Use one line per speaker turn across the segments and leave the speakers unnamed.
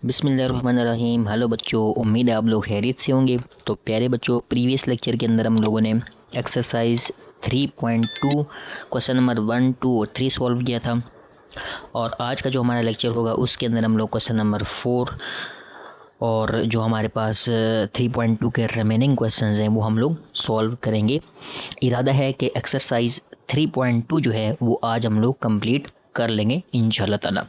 बिस्मिल्लाहिर्रहमानिर्रहीम। हेलो बच्चों, उम्मीद है आप लोग खैरियत से होंगे। तो प्यारे बच्चों, प्रीवियस लेक्चर के अंदर हम लोगों ने एक्सरसाइज 3.2 क्वेश्चन नंबर 1, 2 और 3 सॉल्व किया था। और आज का जो हमारा लेक्चर होगा उसके अंदर हम लोग क्वेश्चन नंबर 4 और जो हमारे पास 3.2 के रिमेनिंग क्वेश्चंस हैं वो हम लोग सॉल्व करेंगे। इरादा है कि एक्सरसाइज 3.2 जो है वो आज हम लोग कंप्लीट कर लेंगे इंशाल्लाह ताला।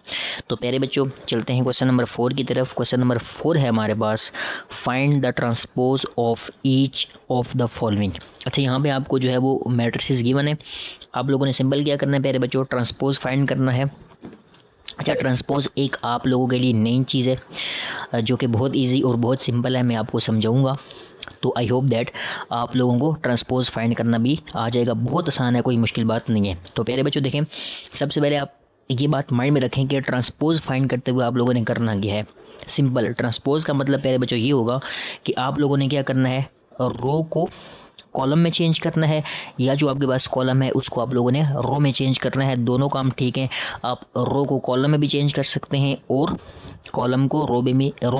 तो प्यारे बच्चों, चलते हैं क्वेश्चन नंबर 4 की तरफ। क्वेश्चन नंबर 4 है हमारे पास, find the transpose of each of the following. अच्छा, यहाँ पे आपको जो है वो मैट्रिसेस गिवन है। आप लोगों ने सिंपल क्या करना है प्यारे बच्चों, ट्रांसपोज फाइंड करना है। अच्छा, ट्रांसपोज एक आप लोगों के लिए नई चीज़ है जो कि बहुत इजी और बहुत सिंपल है। मैं आपको समझाऊंगा, तो आई होप दैट आप लोगों को ट्रांसपोज फाइंड करना भी आ जाएगा। बहुत आसान है, कोई मुश्किल बात नहीं है। तो प्यारे बच्चों देखें, सबसे पहले आप ये बात माइंड में रखें कि ट्रांसपोज फाइंड करते हुए आप लोगों ने करना क्या है। सिंपल, ट्रांसपोज का मतलब प्यारे बच्चों ये होगा कि आप लोगों ने क्या करना है, रो को कॉलम में चेंज करना है, या जो आपके पास कॉलम है उसको आप लोगों ने रो में चेंज करना है। दोनों काम ठीक है। आप रो को कॉलम में भी चेंज कर सकते हैं और कॉलम को रो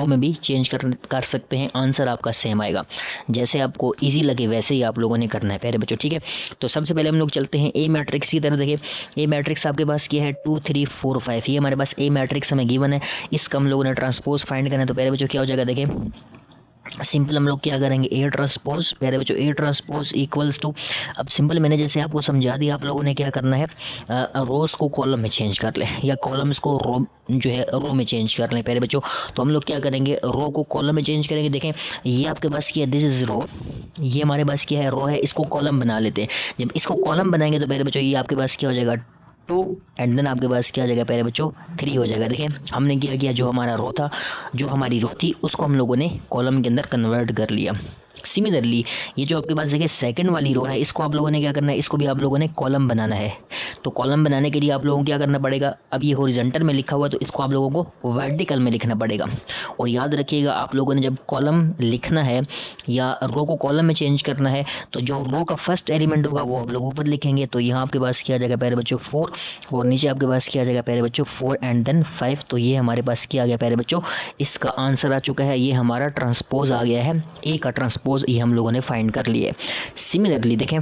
में भी चेंज कर सकते हैं। आंसर आपका सेम आएगा। जैसे आपको इजी लगे वैसे ही आप लोगों ने करना है प्यारे बच्चों, ठीक है। तो सबसे पहले हम लोग चलते हैं ए मैट्रिक्स की तरफ। देखिए, ए मैट्रिक्स आपके पास क्या है, 2 3 4 5। ये हमारे पास ए मैट्रिक्स हमें गिवन है। इसका हम लोगों ने ट्रांसपोज फाइंड करना है। तो प्यारे बच्चों क्या हो जाएगा, देखिए सिंपल हम लोग क्या करेंगे, ए ट्रांसपोज। प्यारे बच्चों, ए ट्रांसपोज इक्वल्स टू, अब सिंपल मैंने जैसे आपको समझा दिया, आप लोगों ने क्या करना है, रोज को कॉलम में चेंज कर ले या कॉलम्स को रो जो है रो में चेंज कर लें प्यारे बच्चों। तो हम लोग क्या करेंगे, रो को कॉलम में चेंज करेंगे। देखें, ये आपके पास क्या है, दिस इज रो। ये हमारे पास क्या है, रो है। इसको कॉलम बना लेते हैं। जब इसको कॉलम बनाएंगे तो प्यारे बच्चों ये आपके पास क्या हो जाएगा, 2 एंड देन आपके पास क्या हो जाएगा प्यारे बच्चों, 3 हो जाएगा। देखिए हमने क्या किया, जो हमारा रो था, जो हमारी रो थी, उसको हम लोगों ने कॉलम के अंदर कन्वर्ट कर लिया। सिमिलरली ये जो आपके पास देखिए सेकंड वाली रो है, इसको आप लोगों ने क्या करना है, इसको भी आप लोगों ने कॉलम बनाना है। तो कॉलम बनाने के लिए आप लोगों को क्या करना पड़ेगा, अब ये हॉरिजॉन्टल में लिखा हुआ है तो इसको आप लोगों को वर्टिकल में लिखना पड़ेगा। और याद रखिएगा, आप लोगों ने जब कॉलम लिखना है या रो को कॉलम में चेंज करना है तो जो रो का फर्स्ट एलिमेंट होगा वो आप लोग ऊपर लिखेंगे। तो यहाँ आपके पास क्या आ जाएगा प्यारे बच्चों, 4, और नीचे आपके पास क्या आ जाएगा प्यारे बच्चों, 4 एंड देन 5। तो ये हमारे पास क्या आ गया प्यारे बच्चों, इसका आंसर आ चुका है। ये हमारा ट्रांसपोज आ गया है, ए का ट्रांसपोज ये हम लोगों ने फाइंड कर लिया है। सिमिलरली देखें,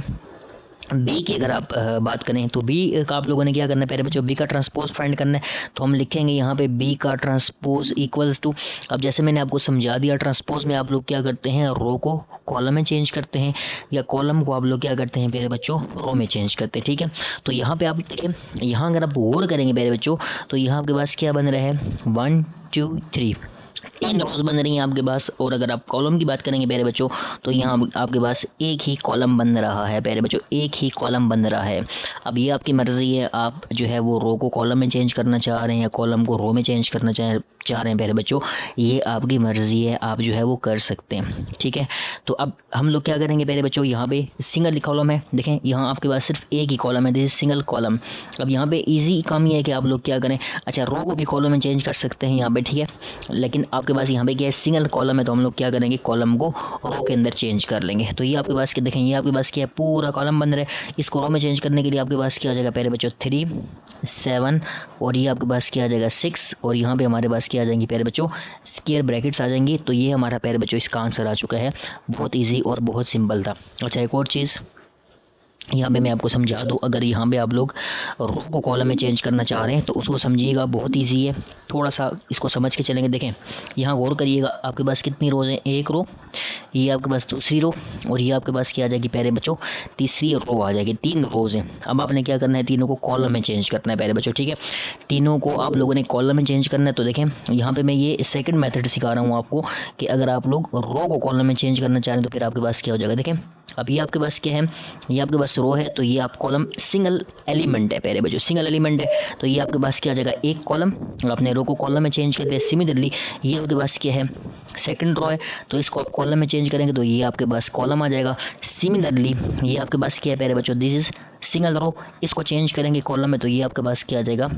बी की अगर आप बात करें तो बी का आप लोगों ने क्या करना है प्यारे बच्चों, बी का ट्रांसपोज फाइंड करना है। तो हम लिखेंगे यहाँ पे बी का ट्रांसपोज इक्वल्स टू, अब जैसे मैंने आपको समझा दिया, ट्रांसपोज में आप लोग क्या करते हैं, रो को कॉलम में चेंज करते हैं या कॉलम को आप लोग क्या करते हैं प्यारे बच्चों, रो में चेंज करते हैं, ठीक है। तो यहाँ पे आप देखिए, यहाँ अगर आप गौर करेंगे प्यारे बच्चों तो यहाँ आपके पास क्या बन रहा है, 1 2 3, 3 रोज बन रही हैं आपके पास। और अगर आप कॉलम की बात करेंगे प्यारे बच्चों तो यहाँ आपके पास एक ही कॉलम बन रहा है प्यारे बच्चों, एक ही कॉलम बन रहा है। अब ये आपकी मर्ज़ी है, आप जो है वो रो को कॉलम में चेंज करना चाह रहे हैं या कॉलम को रो में चेंज करना चाह रहे हैं प्यारे बच्चों, ये आपकी मर्ज़ी है, आप जो है वो कर सकते हैं, ठीक है। तो अब हम लोग क्या करेंगे प्यारे बच्चों, यहाँ पे सिंगल कॉलम है। देखें यहाँ आपके पास सिर्फ एक ही कॉलम है, दिस इज सिंगल कॉलम। अब यहाँ पे इजी काम ये है कि आप लोग क्या करें, अच्छा रो को भी कॉलम में चेंज कर सकते हैं यहाँ पे, ठीक है। लेकिन आपके पास यहाँ पे क्या है, सिंगल कॉलम है, तो हम लोग क्या करेंगे, कॉलम को रो के अंदर चेंज कर लेंगे। तो ये आपके पास क्या, देखें ये आपके पास क्या है, पूरा कॉलम बन रहा है। इसको रो में चेंज करने के लिए आपके पास क्या हो जाएगा प्यारे बच्चों, 3 7, और ये आपके पास क्या आ जाएगा 6, और यहाँ पे हमारे पास क्या आ जाएंगी प्यारे बच्चों, स्क्वायर ब्रैकेट्स आ जाएंगी। तो ये हमारा प्यारे बच्चों इसका आंसर आ चुका है। बहुत इजी और बहुत सिंपल था। अच्छा, एक और चीज़ यहाँ पे मैं आपको समझा दूँ, अगर यहाँ पे आप लोग रो को कॉलम में चेंज करना चाह रहे हैं तो उसको समझिएगा, बहुत इजी है। थोड़ा सा इसको समझ के चलेंगे। देखें यहाँ गौर करिएगा, आपके पास कितनी रोज़ हैं, एक रो, ये आपके पास दूसरी रो, और ये आपके पास क्या आ जाएगी प्यारे बच्चों, तीसरी रो आ जाएगी। 3 रोज़ हैं। अब आपने क्या करना है, तीनों को कॉलम में चेंज करना है प्यारे बच्चों, ठीक है। तीनों को आप लोगों ने कॉलम में चेंज करना है। तो देखें यहाँ पे मैं ये सेकंड मेथड सिखा रहा हूँ आपको कि अगर आप लोग रो को कॉलम में चेंज करना चाह रहे हैं तो फिर आपके पास क्या हो जाएगा। देखें अब ये आपके पास क्या है, ये आपके पास रो है, तो ये आप कॉलम सिंगल एलिमेंट है प्यारे बच्चों, सिंगल एलिमेंट है। तो ये आपके पास क्या आ जाएगा, एक कॉलम, और अपने रो को कॉलम में चेंज करते हैं। सिमिलरली ये आपके पास क्या है, सेकंड रो है, तो इसको आप कॉलम में चेंज करेंगे तो ये आपके पास कॉलम आ जाएगा। सिमिलरली ये आपके पास क्या है प्यारे बच्चों, दिस इज सिंगल रो, इसको चेंज करेंगे कॉलम में तो ये आपके पास क्या आ जाएगा।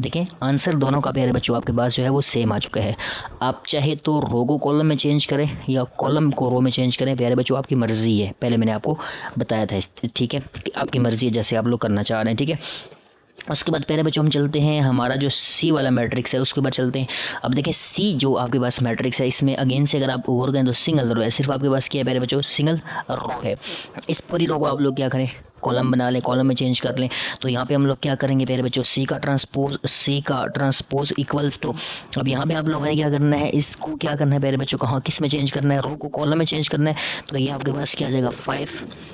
देखें आंसर दोनों का प्यारे बच्चों आपके पास जो है वो सेम आ चुका है। आप चाहे तो रो को कॉलम में चेंज करें या कॉलम को रो में चेंज करें, प्यारे बच्चों आपकी मर्ज़ी है। पहले मैंने आपको बताया था, ठीक है, कि आपकी मर्ज़ी है जैसे आप लोग करना चाह रहे हैं, ठीक है। उसके बाद प्यारे बच्चों हम चलते हैं हमारा जो सी वाला मैट्रिक्स है उसके बाद चलते हैं। अब देखें सी जो आपके पास मैट्रिक्स है इसमें अगेन से अगर आप ओवर गए तो सिंगल रो है, सिर्फ आपके पास क्या है प्यारे बच्चों, सिंगल रो है। इस पूरी रो को आप लोग क्या करें, कॉलम बना लें, कॉलम में चेंज कर लें। तो यहाँ पे हम लोग क्या करेंगे प्यारे बच्चों, सी का ट्रांसपोज इक्वल्स टू, अब यहाँ पे आप लोगों ने क्या करना है, इसको क्या करना है प्यारे बच्चों, कहाँ किस में चेंज करना है, रो को कॉलम में चेंज करना है। तो ये आपके पास क्या आ जाएगा 5,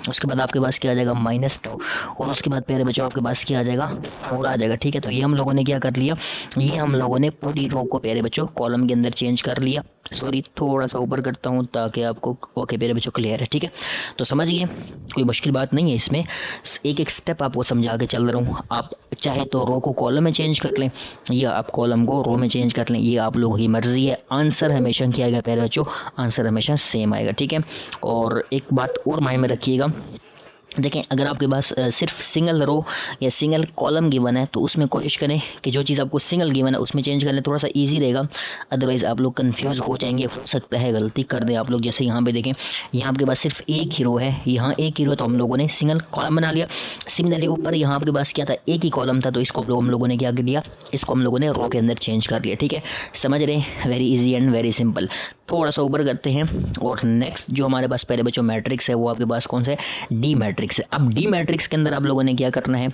उसके बाद आपके पास क्या आ जाएगा -2, और उसके बाद प्यारे बच्चों आपके पास क्या आ जाएगा 4 आ जाएगा। ठीक है, तो ये हम लोगों ने क्या कर लिया, ये हम लोगों ने पूरी रो को प्यारे बच्चों कॉलम के अंदर चेंज कर लिया। सॉरी थोड़ा सा ऊपर करता हूँ ताकि आपको ओके प्यारे बच्चों क्लियर है। ठीक है, तो समझिए कोई मुश्किल बात नहीं है इसमें, एक एक स्टेप आपको समझा के चल रहा हूँ। आप चाहे तो रो को कॉलम में चेंज कर लें या आप कॉलम को रो में चेंज कर लें, ये आप लोगों की मर्ज़ी है। आंसर हमेशा क्या आएगा प्यारे बच्चों, आंसर हमेशा सेम आएगा। ठीक है, और एक बात और माइंड में रखिएगा, देखें अगर आपके पास सिर्फ सिंगल रो या सिंगल कॉलम गिवन है तो उसमें कोशिश करें कि जो चीज़ आपको सिंगल गिवन है उसमें चेंज कर लें, थोड़ा सा इजी रहेगा। अदरवाइज़ आप लोग कंफ्यूज हो जाएंगे, हो सकता है गलती कर दें आप लोग। जैसे यहाँ पे देखें, यहाँ आपके पास सिर्फ एक ही रो है, यहाँ एक ही रो, तो हम लोगों ने सिंगल कॉलम बना लिया। सिमिलरली ऊपर यहाँ आपके पास क्या था, एक ही कॉलम था, तो इसको हम लोगों ने क्या कर लिया, इसको हम लोगों ने रो के अंदर चेंज कर लिया। ठीक है, समझ रहे हैं, very easy and very simple. थोड़ा सा ऊपर करते हैं और नेक्स्ट जो हमारे पास पहले बच्चों मैट्रिक्स है वो आपके पास कौन सा है, डी मैट्रिक्स है। अब डी मैट्रिक्स के अंदर आप लोगों ने क्या करना है,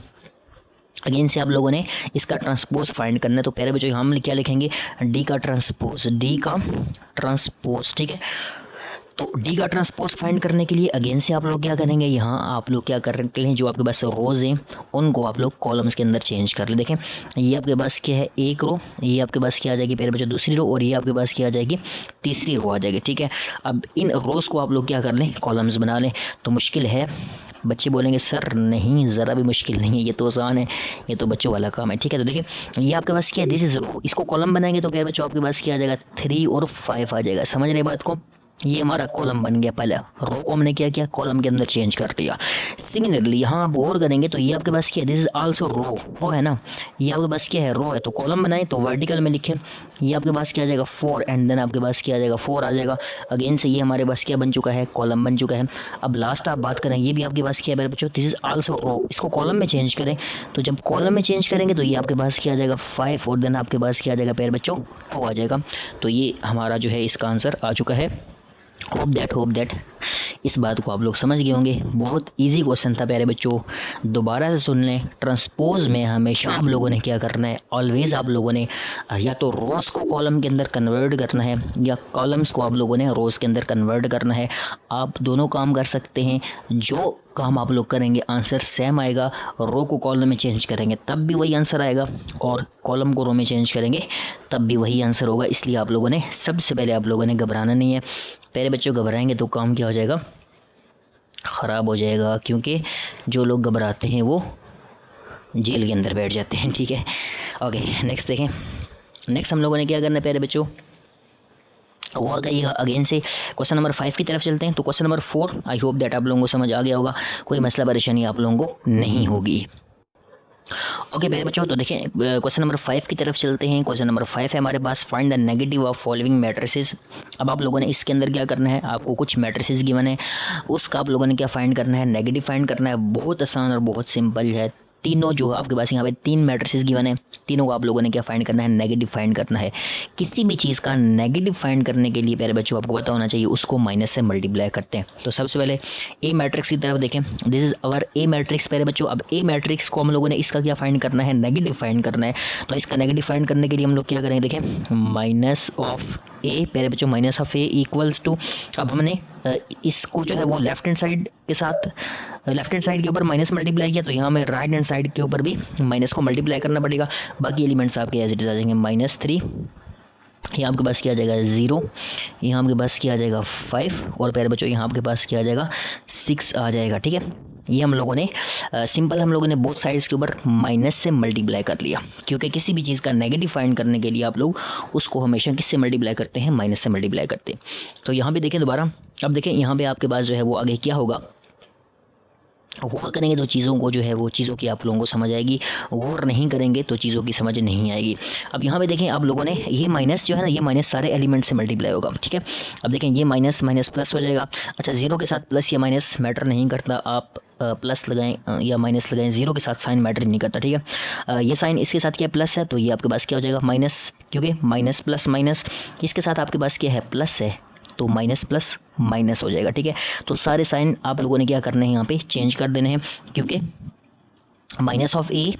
अगेन से आप लोगों ने इसका ट्रांसपोज फाइंड करना है। तो पहले बच्चों हम क्या लिखेंगे, डी का ट्रांसपोज, ठीक है। तो डी का ट्रांसपोज फाइंड करने के लिए अगेन से आप लोग क्या करेंगे, यहाँ आप लोग क्या कर रहे हैं, जो आपके पास रोज़ हैं उनको आप लोग कॉलम्स के अंदर चेंज कर ले। देखें ये आपके पास क्या है, एक रो, ये आपके पास क्या आ जाएगी पहले बच्चों दूसरी रो, और ये आपके पास क्या आ जाएगी, तीसरी रो आ जाएगी। ठीक है, अब इन रोज़ को आप लोग क्या कर लें, कॉलम्स बना लें। तो मुश्किल है, बच्चे बोलेंगे सर नहीं ज़रा भी मुश्किल नहीं है, ये तो आसान है, ये तो बच्चों वाला काम है। ठीक है, तो देखिए ये आपके पास क्या है, दिस इज रो, इसको कॉलम बनाएंगे तो क्या बच्चों आपके पास क्या आ जाएगा, 3 और 5 आ जाएगा। समझ रहे बात को, ये हमारा कॉलम बन गया। पहले रो को हमने क्या किया, कॉलम के अंदर चेंज कर लिया। सिमिलरली यहाँ आप और करेंगे तो ये आपके पास क्या है, दिस इज आल्सो रो है ना, ये आपके पास क्या है, रो है, तो कॉलम बनाए तो वर्टिकल में लिखे, ये आपके पास क्या आ जाएगा 4, एंड देन आपके पास क्या आ जाएगा 4 आ जाएगा। अगेन से ये हमारे पास क्या बन चुका है, कॉलम बन चुका है। अब लास्ट आप बात करें, ये भी आपके पास क्या है मेरे बच्चों, दिस इज आल्सो रो, इसको कॉलम में चेंज करें। तो जब कॉलम में चेंज करेंगे तो ये आपके पास क्या आ जाएगा 5, और देन आपके पास क्या आ जाएगा प्यारे बच्चों 2 आ जाएगा। तो ये हमारा जो है इसका आंसर आ चुका है। होप दैट इस बात को आप लोग समझ गए होंगे। बहुत इजी क्वेश्चन था प्यारे बच्चों, दोबारा से सुन लें। ट्रांसपोज में हमेशा आप लोगों ने क्या करना है, ऑलवेज आप लोगों ने या तो रोज़ को कॉलम के अंदर कन्वर्ट करना है या कॉलम्स को आप लोगों ने रोज़ के अंदर कन्वर्ट करना है। आप दोनों काम कर सकते हैं, जो काम आप लोग करेंगे आंसर सेम आएगा। रो को कॉलम में चेंज करेंगे तब भी वही आंसर आएगा, और कॉलम को रो में चेंज करेंगे तब भी वही आंसर होगा। इसलिए आप लोगों ने सबसे पहले आप लोगों ने घबराना नहीं है। पहले बच्चों घबराएंगे तो काम क्या हो जाएगा, ख़राब हो जाएगा, क्योंकि जो लोग घबराते हैं वो जेल के अंदर बैठ जाते हैं। ठीक है, ओके नेक्स्ट देखें। नेक्स्ट हम लोगों ने क्या करना है प्यारे बच्चों, और कहिएगा अगेन से क्वेश्चन नंबर 5 की तरफ चलते हैं। तो question number 4, I hope that आप लोगों को समझ आ गया होगा, कोई मसला परेशानी आप लोगों को नहीं होगी। ओके मेरे बच्चों, तो देखें क्वेश्चन नंबर 5 की तरफ चलते हैं। क्वेश्चन नंबर 5 है हमारे पास, find the negative of following matrices. अब आप लोगों ने इसके अंदर क्या करना है, आपको कुछ मैट्रिसेस गिवन है, उसका आप लोगों ने क्या फाइंड करना है, नेगेटिव फाइंड करना है। बहुत आसान और बहुत सिंपल है। तीनों जो आपके पास यहाँ पे 3 मैट्रिसेस गिवन है, तीनों को आप लोगों ने क्या फाइंड करना है, नेगेटिव फाइंड करना है। किसी भी चीज़ का नेगेटिव फाइंड करने के लिए प्यारे बच्चों आपको पता होना चाहिए, उसको माइनस से मल्टीप्लाई करते हैं। तो सबसे पहले ए मैट्रिक्स की तरफ देखें, this is our A matrix प्यारे बच्चों। अब ए मैट्रिक्स को हम लोगों ने इसका क्या फाइंड करना है, नेगेटिव फाइंड करना है। तो इसका नेगेटिव फाइंड करने के लिए हम लोग क्या करेंगे, देखें माइनस ऑफ ए प्यारे बच्चों, minus of A equals to, अब हमने इसको जो है वो लेफ्ट हैंड साइड के साथ, लेफ्ट हैंड साइड के ऊपर माइनस मल्टीप्लाई किया, तो यहाँ हमें राइट हैंड साइड के ऊपर भी माइनस को मल्टीप्लाई करना पड़ेगा। बाकी एलिमेंट्स आपके एज इट इज आ जाएंगे, -3, यहाँ आपके पास क्या आ जाएगा 0, यहाँ आपके पास क्या आ जाएगा 5, और प्यारे बच्चों यहाँ आपके पास क्या आ जाएगा 6 आ जाएगा। ठीक है, ये हम लोगों ने सिंपल हम लोगों ने बोथ साइड्स के ऊपर माइनस से मल्टीप्लाई कर लिया, क्योंकि किसी भी चीज़ का नेगेटिव फाइंड करने के लिए आप लोग उसको हमेशा किससे मल्टीप्लाई करते हैं, माइनस से मल्टीप्लाई करते हैं। तो यहाँ पे देखें दोबारा, अब देखें यहाँ पे आपके पास जो है वो आगे क्या होगा, गौर करेंगे तो चीज़ों को जो है वो चीज़ों की आप लोगों को समझ आएगी, गौर नहीं करेंगे तो चीज़ों की समझ नहीं आएगी। अब यहाँ पे देखें आप लोगों ने ये माइनस जो है ना, ये माइनस सारे एलिमेंट से मल्टीप्लाई होगा, ठीक है। अब देखें ये माइनस माइनस प्लस हो जाएगा। अच्छा, ज़ीरो के साथ प्लस या माइनस मैटर नहीं करता, आप प्लस लगाएं या माइनस लगाएं, ज़ीरो के साथ साइन मैटर नहीं करता, ठीक है। ये साइन इसके साथ क्या प्लस है, तो ये आपके पास क्या हो जाएगा माइनस, क्योंकि माइनस प्लस माइनस, इसके साथ आपके पास क्या है प्लस है, तो माइनस प्लस माइनस हो जाएगा, ठीक है। तो सारे साइन आप लोगों ने क्या करने हैं यहाँ पे चेंज कर देने हैं, क्योंकि माइनस ऑफ ए,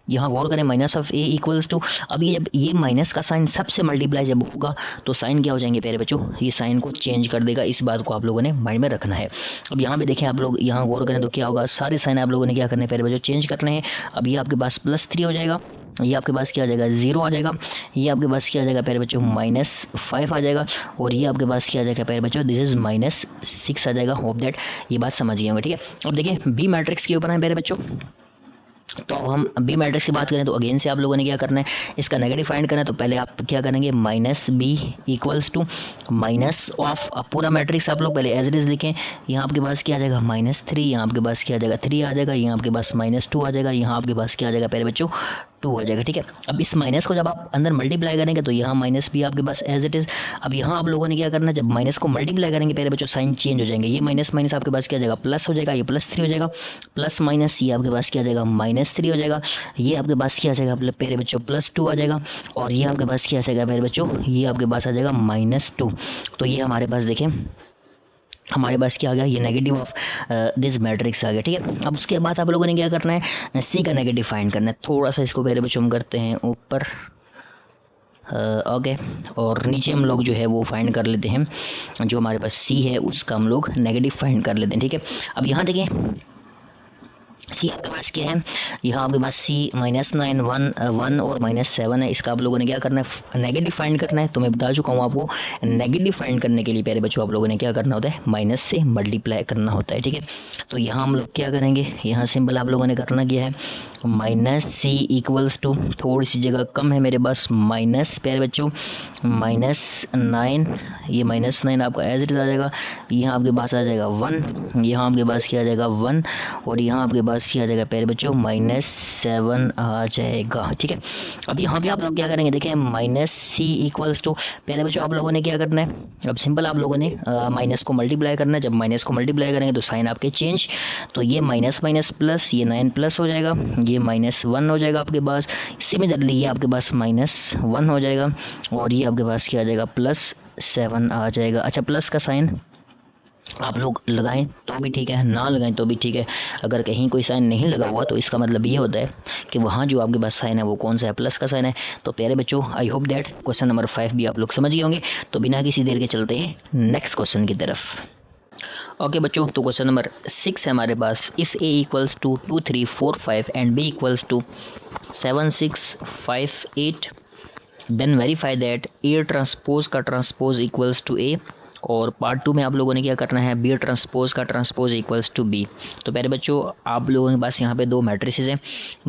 यहाँ गौर करें minus of A equals to, अब ये जब ये माइनस का साइन सबसे मल्टीप्लाई जब होगा तो साइन क्या हो जाएंगे प्यारे बच्चों, ये साइन को चेंज कर देगा। इस बात को आप लोगों ने माइंड में रखना है। अब यहाँ पे देखें आप लोग, यहाँ गौर करें तो क्या होगा, सारे साइन आप लोगों ने क्या करने हैं प्यारे बच्चों चेंज करने हैं। अब ये आपके पास +3 हो जाएगा, ये आपके पास क्या आ जाएगा 0 आ जाएगा, ये आपके पास क्या आ जाएगा प्यारे बच्चों -5 आ जाएगा, और ये आपके पास क्या आ जाएगा प्यारे बच्चों दिस इज़ -6 आ जाएगा। होप दैट ये बात समझ गए होंगे, ठीक है। अब देखिए बी मैट्रिक्स के ऊपर है प्यारे बच्चों, तो हम बी मैट्रिक्स की बात करें तो अगेन से आप लोगों ने क्या करना है, इसका नेगेटिव फाइंड करना है। तो पहले आप क्या करेंगे -b equals to minus of, अब पूरा मैट्रिक्स आप लोग पहले एज इट इज़ लिखें। यहाँ आपके पास क्या आ जाएगा -3, यहाँ आपके पास क्या आ जाएगा 3 आ जाएगा, यहाँ आपके पास -2 आ जाएगा, यहाँ आपके पास क्या आ जाएगा पहले बच्चों 2 आ जाएगा, ठीक है। अब इस माइनस को जब आप अंदर मल्टीप्लाई करेंगे तो यहाँ माइनस भी आपके पास एज इट इज़। अब यहाँ आप लोगों ने क्या करना है, जब माइनस को मल्टीप्लाई करेंगे पहले बच्चों साइन चेंज हो जाएंगे, ये माइनस माइनस आपके पास क्या आ जाएगा प्लस हो जाएगा, ये +3 हो जाएगा, प्लस माइनस ये आपके पास क्या आ जाएगा -3 हो जाएगा, ये आपके पास क्या आ जाएगा प्यारे बच्चों +2 आ जाएगा, और ये आपके पास क्या आ जाएगा प्यारे बच्चों, ये आपके पास आ जाएगा -2। तो ये हमारे पास देखें हमारे पास क्या आ गया, ये नेगेटिव ऑफ दिस मैट्रिक्स आ गया, ठीक है। अब उसके बाद आप लोगों ने क्या करना है, सी का नेगेटिव फाइंड करना है। थोड़ा सा इसको पहले बच्चों हम करते हैं ऊपर, ओके, और नीचे हम लोग जो है वो फाइंड कर लेते हैं, जो हमारे पास सी है उसका हम लोग नेगेटिव फाइंड कर लेते हैं, ठीक है। अब यहाँ देखें सी आपके पास क्या है, यहाँ आपके पास सी -9 1 और -7 है। इसका आप लोगों ने क्या करना है नेगेटिव फाइंड करना है। तो मैं बता चुका हूँ आपको, नेगेटिव फाइंड करने के लिए प्यारे बच्चों आप लोगों ने क्या करना होता है, माइनस से मल्टीप्लाई करना होता है, ठीक है। तो यहाँ हम लोग क्या करेंगे, यहाँ सिंपल आप लोगों ने करना क्या है, -c इक्वल्स टू, थोड़ी सी जगह कम है मेरे पास, माइनस प्यारे बच्चों -9, ये -9 आपका एज इट आ जाएगा, यहाँ आपके पास आ जाएगा 1, यहाँ आपके पास क्या आ जाएगा 1, और यहाँ आपके पास क्या आ जाएगा प्यारे बच्चों -7 आ जाएगा, ठीक है। अब यहाँ पे आप लोग क्या करेंगे, देखें -c इक्वल्स टू, प्यारे बच्चों आप लोगों ने क्या करना है, अब सिंपल आप लोगों ने माइनस को मल्टीप्लाई करना है। जब माइनस को मल्टीप्लाई करेंगे तो साइन आपके चेंज, तो ये माइनस माइनस प्लस, ये 9 प्लस हो जाएगा, ये -1 हो जाएगा आपके पास। सिमिलरली ये आपके पास -1 हो जाएगा, और ये आपके पास क्या आ जाएगा +7 आ जाएगा। अच्छा, प्लस का साइन आप लोग लगाएं तो भी ठीक है, ना लगाएं तो भी ठीक है। अगर कहीं कोई साइन नहीं लगा हुआ तो इसका मतलब ये होता है कि वहाँ जो आपके पास साइन है वो कौन सा है, प्लस का साइन है। तो प्यारे बच्चों I hope that question number 5 भी आप लोग समझ गए होंगे। तो बिना किसी देर के चलते हैं नेक्स्ट क्वेश्चन की तरफ। ओके बच्चों, तो क्वेश्चन नंबर 6 है हमारे पास, if A equals to 2 3 4 5 and B equals to 7 6 5 8 then verify that A transpose का ट्रांसपोज इक्वल्स टू ए। और पार्ट 2 में आप लोगों ने क्या करना है, बी ट्रांसपोज का ट्रांसपोज इक्वल्स टू बी। तो प्यारे बच्चों आप लोगों के पास यहाँ पे 2 मैट्रिसेस हैं,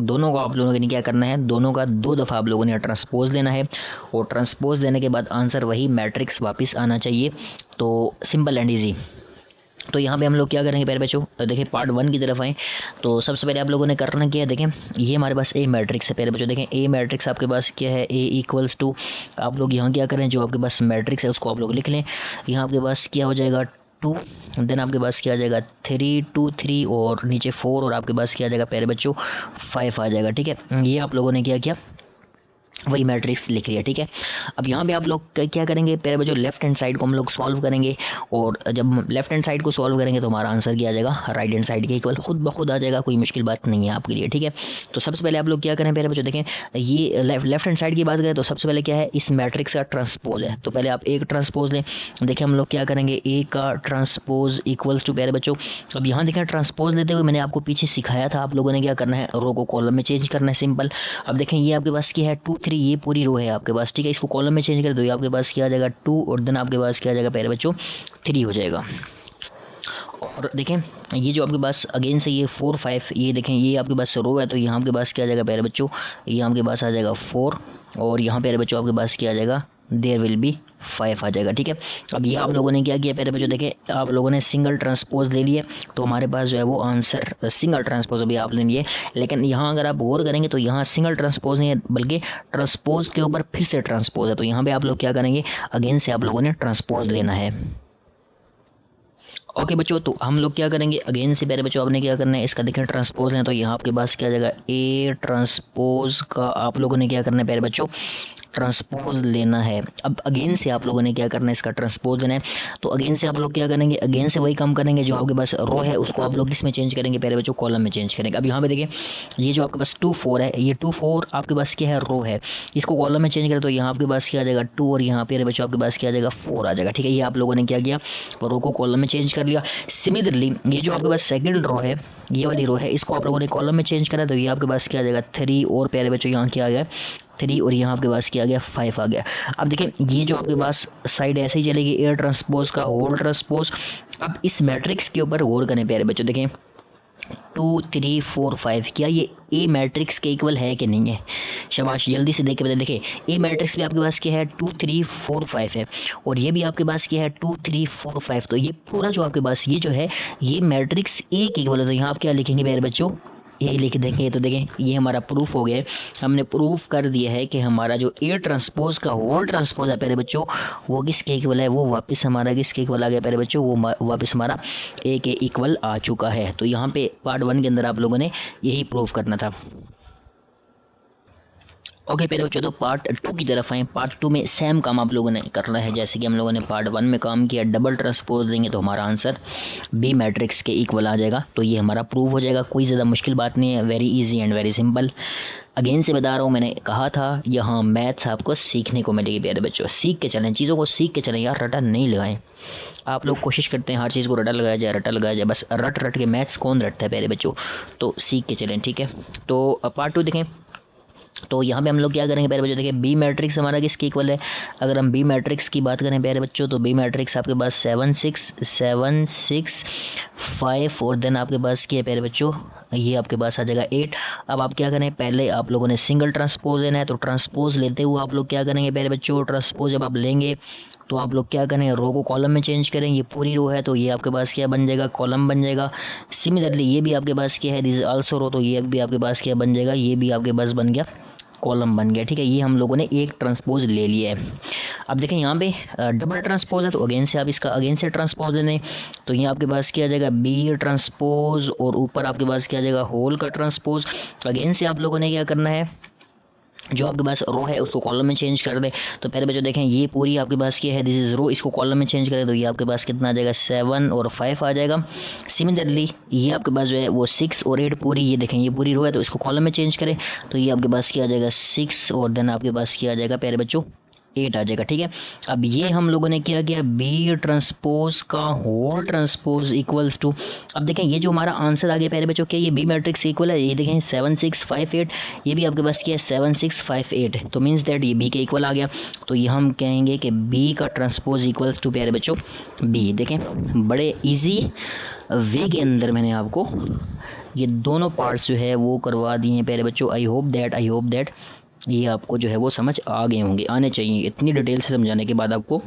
दोनों को आप लोगों ने क्या करना है, दोनों का 2 दफ़ा आप लोगों ने ट्रांसपोज लेना है, और ट्रांसपोज लेने के बाद आंसर वही मैट्रिक्स वापस आना चाहिए। तो सिंपल एंड ईजी। तो यहाँ पे हम लोग क्या करेंगे प्यारे बच्चों, देखिए पार्ट 1 की तरफ आए। तो सबसे पहले आप लोगों ने करना क्या है, देखें ये हमारे पास ए मैट्रिक्स है प्यारे बच्चों। देखें ए मैट्रिक्स आपके पास क्या है, ए इक्वल्स टू, आप लोग यहाँ क्या करें, जो आपके पास मैट्रिक्स है उसको आप लोग लिख लें। यहाँ आपके पास क्या हो जाएगा 2, देन आपके पास क्या आ जाएगा 3 2 3 और नीचे 4, और आपके पास क्या आ जाएगा प्यारे बच्चों 5 आ जाएगा, ठीक है। ये आप लोगों ने क्या किया, वही मैट्रिक्स लिख लिया, ठीक है। अब यहाँ पे आप लोग क्या करेंगे प्यारे बच्चों, लेफ्ट हैंड साइड को हम लोग सॉल्व करेंगे, और जब लेफ्ट हैंड साइड को सॉल्व करेंगे तो हमारा आंसर क्या आ जाएगा, राइट हैंड साइड के इक्वल खुद ब खुद आ जाएगा, कोई मुश्किल बात नहीं है आपके लिए, ठीक है। तो सबसे पहले आप लोग क्या करें प्यारे बच्चों, देखें ये लेफ्ट हैंड साइड की बात करें तो सबसे पहले क्या है, इस मैट्रिक्स का ट्रांसपोज है। तो पहले आप एक ट्रांसपोज लें, देखिए हम लोग क्या करेंगे, ए का ट्रांसपोज इक्वल्स टू, प्यारे बच्चों अब यहाँ देखें ट्रांसपोज लेते हुए मैंने आपको पीछे सिखाया था, आप लोगों ने क्या करना है, रो को कॉलम में चेंज करना है, सिंपल। अब देखें ये आपके पास क्या है 2 3, ये पूरी रो है आपके पास, ठीक है। इसको कॉलम में चेंज कर दो, ये आपके पास क्या आ जाएगा 2, और देन आपके पास क्या आ जाएगा प्यारे बच्चों 3 हो जाएगा। और देखें ये जो आपके पास अगेन से ये 4 5, ये देखें ये आपके पास रो है, तो यहाँ आपके पास क्या आ जाएगा प्यारे बच्चों, ये आपके पास आ जाएगा 4, और यहाँ प्यारे बच्चों आपके पास क्या आ जाएगा देयर विल बी 5 आ जाएगा। ठीक है, अब ये आप लोगों ने क्या किया प्यारे बच्चों, देखें आप लोगों ने सिंगल ट्रांसपोज ले लिए, तो हमारे पास जो है वो आंसर सिंगल ट्रांसपोज अभी आप ले लिए। लेकिन यहाँ अगर आप गौर करेंगे तो यहाँ सिंगल ट्रांसपोज नहीं है, बल्कि ट्रांसपोज के ऊपर फिर से ट्रांसपोज है। तो यहाँ पे आप लोग क्या करेंगे, अगेन से आप लोगों ने ट्रांसपोज लेना है। ओके बच्चों, तो हम लोग क्या करेंगे, अगेन से प्यारे बच्चों आपने क्या करना है, इसका देखें ट्रांसपोज है, तो यहाँ आपके पास क्या आ जाएगा, ए ट्रांसपोज का आप लोगों ने क्या करना है प्यारे बच्चों, ट्रांसपोज लेना है। अब अगेन से आप लोगों ने क्या करना है, इसका ट्रांसपोज लेना है। तो अगेन से आप लोग क्या करेंगे, अगेन से वही काम करेंगे, जो आपके पास रो है उसको आप लोग किस में चेंज करेंगे प्यारे बच्चों, कॉलम में चेंज करेंगे। अब यहाँ पे देखिए ये जो आपके पास 2 4 है, ये 2 4 आपके पास क्या है, रो है, इसको कॉलम में चेंज करें तो यहाँ आपके पास क्या आ जाएगा 2, और यहाँ प्यारे बच्चों आपके पास क्या आ जाएगा 4 आ जाएगा। ठीक है, ये आप लोगों ने क्या किया, रो को कॉलम में चेंज कर लिया। सिमिलरली ये जो आपके पास सेकंड रो है, ये वाली रो है, इसको आप लोगों ने कॉलम में चेंज करा, तो ये आपके पास क्या आ जाएगा 3, और प्यारे बच्चों यहाँ क्या आ गया 3, और यहाँ आपके पास क्या आ गया 5 आ गया। अब देखिए ये जो आपके पास साइड ऐसे ही चलेगी, एयर ट्रांसपोज का होल ट्रांसपोज। अब इस मैट्रिक्स के ऊपर गौर करें प्यारे बच्चों, देखें 2 3 4 5 क्या ये ए मैट्रिक्स के इक्वल है कि नहीं है, शाबाश जल्दी से देख के बताइए। देखिए ए मैट्रिक्स भी आपके पास क्या है 2 3 4 5 है, और ये भी आपके पास क्या है 2 3 4 5। तो ये पूरा जो आपके पास ये जो है ये मैट्रिक्स ए के इक्वल है। तो यहाँ आप क्या लिखेंगे प्यारे बच्चों, ये लिख देंगे। तो देखें ये हमारा प्रूफ हो गया है, हमने प्रूफ कर दिया है कि हमारा जो ए ट्रांसपोज का होल ट्रांसपोज है प्यारे बच्चों, वो किसके इक्वल है, वो वापस हमारा किसके इक्वल आ गया प्यारे बच्चों, वो वापस हमारा ए के इक्वल आ चुका है। तो यहाँ पे पार्ट 1 के अंदर आप लोगों ने यही प्रूफ करना था। ओके प्यारे बच्चों, तो पार्ट 2 की तरफ आए। पार्ट 2 में सेम काम आप लोगों ने करना है जैसे कि हम लोगों ने पार्ट 1 में काम किया। डबल ट्रांसपोज देंगे तो हमारा आंसर बी मैट्रिक्स के इक्वल आ जाएगा। तो ये हमारा प्रूव हो जाएगा, कोई ज़्यादा मुश्किल बात नहीं है, very easy and very simple. Again से बता रहा हूँ, मैंने कहा था यहाँ मैथ्स आपको सीखने को मिलेगी प्यारे बच्चों, सीख के चलें, चीज़ों को सीख के चलें यार, रटा नहीं लगाएं। आप लोग कोशिश करते हैं हर चीज़ को रटा लगाया जाए, रटा लगाया जाए, बस रट रट के मैथ्स कौन रटता है प्यारे बच्चों, तो सीख के चलें। ठीक है, तो पार्ट 2 देखें। तो यहाँ पे हम लोग क्या करेंगे प्यारे बच्चों, देखिए बी मैट्रिक्स हमारा किसके इक्वल है। अगर हम बी मैट्रिक्स की बात करें प्यारे बच्चों, तो बी मैट्रिक्स आपके पास 7 6 5, और देन आपके पास क्या है प्यारे बच्चों, ये आपके पास आ जाएगा 8। अब आप क्या करें, पहले आप लोगों ने सिंगल ट्रांसपोज लेना है, तो ट्रांसपोज लेते हुए आप लोग क्या करेंगे प्यारे बच्चों, ट्रांसपोज जब आप लेंगे तो आप लोग क्या करें, रो को कॉलम में चेंज करें। ये पूरी रो है तो ये आपके पास क्या बन जाएगा, कॉलम बन जाएगा। सिमिलरली ये भी आपके पास क्या है, दिस इज आल्सो रो, तो ये भी आपके पास क्या बन जाएगा, ये भी आपके पास बन गया कॉलम बन गया। ठीक है, ये हम लोगों ने एक ट्रांसपोज ले लिया है। अब देखें यहाँ पे डबल ट्रांसपोज है, तो अगेन से आप इसका अगेन से ट्रांसपोज लेने, तो ये आपके पास क्या आ जाएगा बी ट्रांसपोज, और ऊपर आपके पास क्या आ जाएगा होल का ट्रांसपोज। अगेन से आप लोगों ने क्या करना है, जो आपके पास रो है उसको कॉलम में चेंज कर दें। तो पहले बच्चों देखें ये पूरी आपके पास क्या है, दिस इज़ रो, इसको कॉलम में चेंज करें तो ये आपके पास कितना आ जाएगा 7 और 5 आ जाएगा। सिमिलरली ये आपके पास जो है वो 6 और 8 पूरी, ये देखें ये पूरी रो है तो इसको कॉलम में चेंज करें तो ये आपके पास क्या आ जाएगा 6, और देन आपके पास क्या आ जाएगा प्यारे बच्चों 8 आ जाएगा। ठीक है, अब ये हम लोगों ने क्या किया, बी ट्रांसपोज का होल ट्रांसपोज इक्वल्स टू, अब देखें ये जो हमारा आंसर आ गया प्यारे बच्चों, क्या ये बी मैट्रिक्स इक्वल है, ये देखें 7 6 5 8, ये भी आपके पास क्या है 7 6 5 8, तो मीन्स दैट ये बी के इक्वल आ गया। तो ये हम कहेंगे कि बी का ट्रांसपोज इक्वल्स टू प्यारे बच्चों बी। देखें बड़े ईजी वे के अंदर मैंने आपको ये दोनों पार्ट्स जो है वो करवा दिए हैं प्यारे बच्चों। आई होप दैट ये आपको जो है वो समझ आ गए होंगे, आने चाहिए। इतनी डिटेल से समझाने के बाद आपको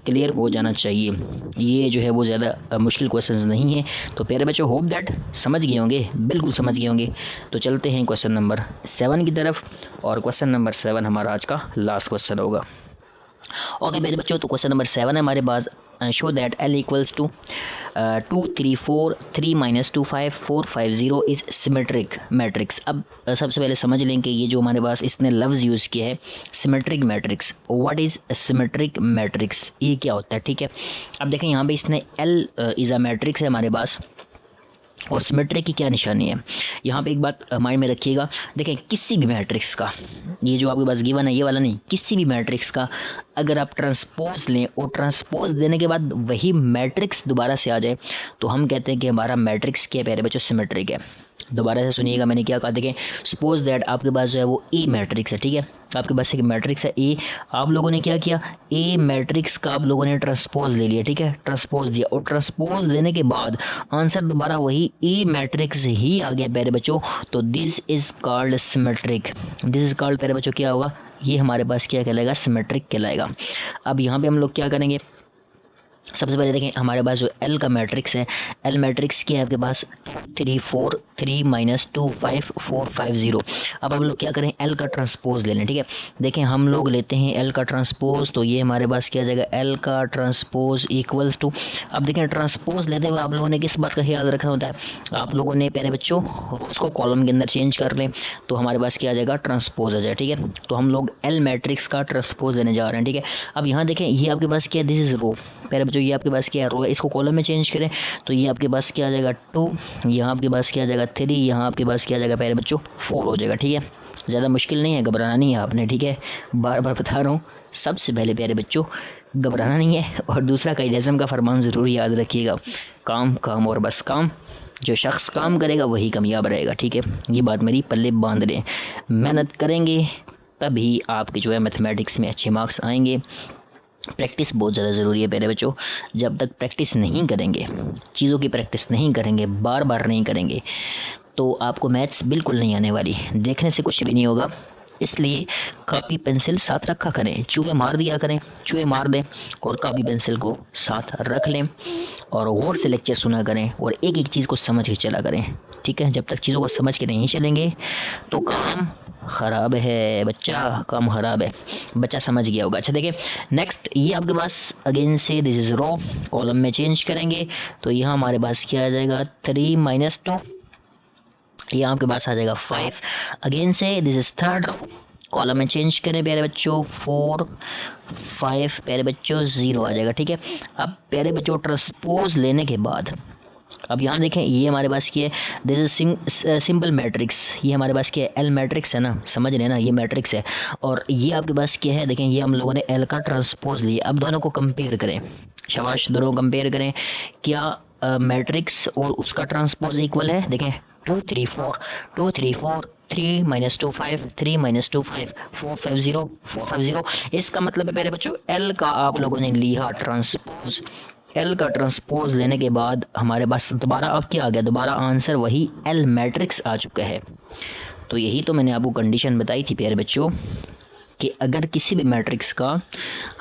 क्लियर हो जाना चाहिए। ये जो है वो ज़्यादा मुश्किल क्वेश्चंस नहीं है। तो प्यारे बच्चों होप दैट समझ गए होंगे, बिल्कुल समझ गए होंगे। तो चलते हैं क्वेश्चन नंबर 7 की तरफ, और क्वेश्चन नंबर 7 हमारा आज का लास्ट क्वेश्चन होगा। ओके मेरे बच्चों, तो क्वेश्चन नंबर 7 है हमारे पास, show that L equals to 2 3 4 3 - 2 5 4 5 0 is symmetric matrix. अब सबसे पहले समझ लें कि ये जो हमारे पास इसने लफ्ज़ यूज़ किया है symmetric matrix, what is symmetric matrix, ये क्या होता है। ठीक है, अब देखें यहाँ पे इसने L इज़ अ मैट्रिक्स है हमारे पास, और सिमेट्रिक की क्या निशानी है। यहाँ पे एक बात माइंड में रखिएगा, देखें किसी भी मैट्रिक्स का, ये जो आपके पास गिवन है ये वाला नहीं, किसी भी मैट्रिक्स का अगर आप ट्रांसपोज लें और ट्रांसपोज देने के बाद वही मैट्रिक्स दोबारा से आ जाए तो हम कहते हैं कि हमारा मैट्रिक्स क्या प्यारे बच्चों सिमेट्रिक है। दोबारा से सुनिएगा मैंने क्या कहा, देखें सपोज दैट आपके पास जो है वो ए मैट्रिक्स है। ठीक है, आपके पास एक मैट्रिक्स है ए, आप लोगों ने क्या किया, ए मैट्रिक्स का आप लोगों ने ट्रांसपोज ले लिया। ठीक है, ट्रांसपोज दिया, और ट्रांसपोज लेने के बाद आंसर दोबारा वही ए मैट्रिक्स ही आ गया प्यारे बच्चों, तो this is called symmetric. This is called प्यारे बच्चों क्या होगा, ये हमारे पास क्या कहलाएगा, सिमेट्रिक कहलाएगा। अब यहाँ पे हम लोग क्या करेंगे, सबसे पहले देखें हमारे पास जो एल का मैट्रिक्स है, एल मैट्रिक्स क्या है आपके पास, 3 4 3 -2 5 4 5 0। अब हम लोग क्या करें, एल का ट्रांसपोज ले लें, ठीक है। देखें हम लोग लेते हैं एल का ट्रांसपोज, तो ये हमारे पास क्या आ जाएगा, एल का ट्रांसपोज इक्वल्स टू, अब देखें ट्रांसपोज लेते हुए आप लोगों ने किस बात का ख्याल रखना होता है, आप लोगों ने प्यारे बच्चों उसको कॉलम के अंदर चेंज कर लें, तो हमारे पास क्या आ जाएगा, ट्रांसपोज आ जाए, ठीक है। तो हम लोग एल मैट्रिक्स का ट्रांसपोज लेने जा रहे हैं, ठीक है। अब यहाँ देखें ये आपके पास क्या है, दिस इज रो, प्यारे बच्चों ये आपके पास क्या है, रो है, इसको कॉलम में चेंज करें तो ये आपके पास क्या आ जाएगा 2, यहाँ आपके पास क्या आ जाएगा 3, यहाँ आपके पास क्या आ जाएगा प्यारे बच्चों 4 हो जाएगा, ठीक है। ज़्यादा मुश्किल नहीं है, घबराना नहीं है आपने, ठीक है। बार बार बता रहा हूँ, सबसे पहले प्यारे बच्चों घबराना नहीं है, और दूसरा कायदे आज़म का फरमान ज़रूर याद रखिएगा, काम काम और बस काम, जो शख्स काम करेगा वही कामयाब रहेगा, ठीक है। ये बात मेरी पल्ले बांध लें, मेहनत करेंगे तभी आपके जो है मैथमेटिक्स में अच्छे मार्क्स आएंगे। प्रैक्टिस बहुत ज़्यादा ज़रूरी है प्यारे बच्चों, जब तक प्रैक्टिस नहीं करेंगे, चीज़ों की प्रैक्टिस नहीं करेंगे, बार बार नहीं करेंगे, तो आपको मैथ्स बिल्कुल नहीं आने वाली, देखने से कुछ भी नहीं होगा। इसलिए कॉपी पेंसिल साथ रखा करें, चूहे मार दिया करें, चूहे मार दें और कॉपी पेंसिल को साथ रख लें और गौर से लेक्चर सुना करें और एक एक चीज़ को समझ के चला करें, ठीक है। जब तक चीज़ों को समझ के नहीं चलेंगे तो काम ख़राब है बच्चा, काम ख़राब है, बच्चा समझ गया होगा। अच्छा देखिए नेक्स्ट, ये आपके पास again so this is row, column में चेंज करेंगे तो यहाँ हमारे पास क्या आ जाएगा 3 -2, यहाँ आपके पास आ जाएगा 5, again so this is third row, column में चेंज करें प्यारे बच्चों 4 5 प्यारे बच्चों 0 आ जाएगा, ठीक है। अब प्यारे बच्चों ट्रांसपोज लेने के बाद अब यहाँ देखें ये हमारे पास क्या है, दिस इज सिंपल मैट्रिक्स, ये हमारे पास क्या है, एल मैट्रिक्स है ना, समझ रहे हैं ना, ये मैट्रिक्स है और ये आपके पास क्या है, देखें ये हम लोगों ने एल का ट्रांसपोज लिया। अब दोनों को कंपेयर करें, शाबाश, दोनों को कंपेयर करें, क्या मैट्रिक्स और उसका ट्रांसपोज इक्वल है, देखें 2 3 4 2 3 4 3 -2 5 3 -2 5 4 5 0 4 5 0। इसका मतलब है मेरे बच्चों एल का आप लोगों ने लिया ट्रांसपोज, एल का ट्रांसपोज लेने के बाद हमारे पास दोबारा अब क्या आ गया, दोबारा आंसर वही एल मैट्रिक्स आ चुका है। तो यही तो मैंने आपको कंडीशन बताई थी प्यारे बच्चों कि अगर किसी भी मैट्रिक्स का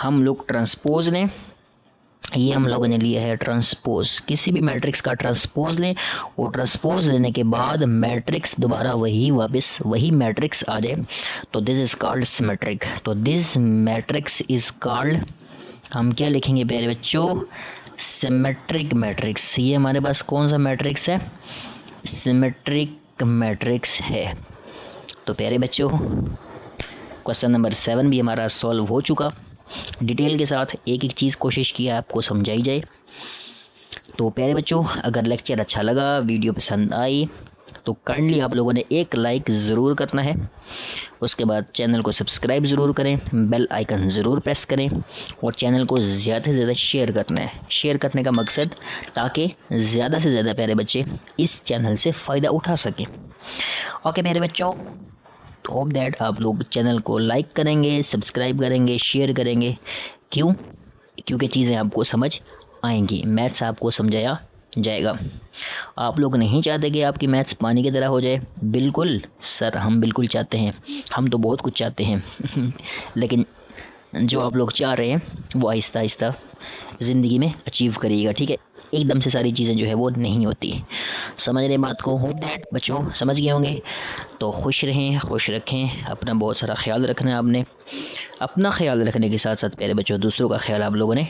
हम लोग ट्रांसपोज लें, ये हम लोगों ने लिया है ट्रांसपोज, किसी भी मैट्रिक्स का ट्रांसपोज लें और ट्रांसपोज लेने के बाद मैट्रिक्स दोबारा वही वापस वही मैट्रिक्स आ जाए तो दिस इज़ कॉल्ड सिमेट्रिक। तो दिस मैट्रिक्स इज़ कॉल्ड, हम क्या लिखेंगे प्यारे बच्चों, सिमेट्रिक मैट्रिक्स। ये हमारे पास कौन सा मैट्रिक्स है, सिमेट्रिक मैट्रिक्स है। तो प्यारे बच्चों क्वेश्चन नंबर 7 भी हमारा सॉल्व हो चुका, डिटेल के साथ एक एक चीज़ कोशिश किया आपको समझाई जाए। तो प्यारे बच्चों अगर लेक्चर अच्छा लगा, वीडियो पसंद आई तो काइंडली आप लोगों ने एक लाइक ज़रूर करना है, उसके बाद चैनल को सब्सक्राइब ज़रूर करें, बेल आइकन ज़रूर प्रेस करें और चैनल को ज़्यादा से ज़्यादा शेयर करना है। शेयर करने का मकसद ताकि ज़्यादा से ज़्यादा प्यारे बच्चे इस चैनल से फ़ायदा उठा सकें। ओके प्यारे बच्चों, तो होप दैट आप लोग चैनल को लाइक करेंगे, सब्सक्राइब करेंगे, शेयर करेंगे। क्यों? क्योंकि चीज़ें आपको समझ आएंगी, मैथ्स आपको समझाया जाएगा। आप लोग नहीं चाहते कि आपकी मैथ्स पानी की तरह हो जाए? बिल्कुल सर, हम बिल्कुल चाहते हैं, हम तो बहुत कुछ चाहते हैं लेकिन जो आप लोग चाह रहे हैं वो आहिस्ता आहिस्ता ज़िंदगी में अचीव करिएगा, ठीक है। एकदम से सारी चीज़ें जो है वो नहीं होती, समझ रहे बात को? होप दैट बच्चों समझ गए होंगे। तो खुश रहें, खुश रखें, अपना बहुत सारा ख्याल रखना है आपने। अपना ख्याल रखने के साथ साथ प्यारे बच्चों दूसरों का ख्याल आप लोगों ने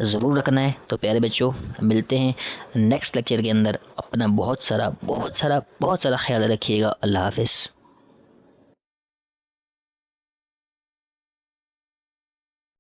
ज़रूर रखना है। तो प्यारे बच्चों मिलते हैं नेक्स्ट लेक्चर के अंदर। अपना बहुत सारा ख्याल रखिएगा। अल्लाह हाफ़िज़।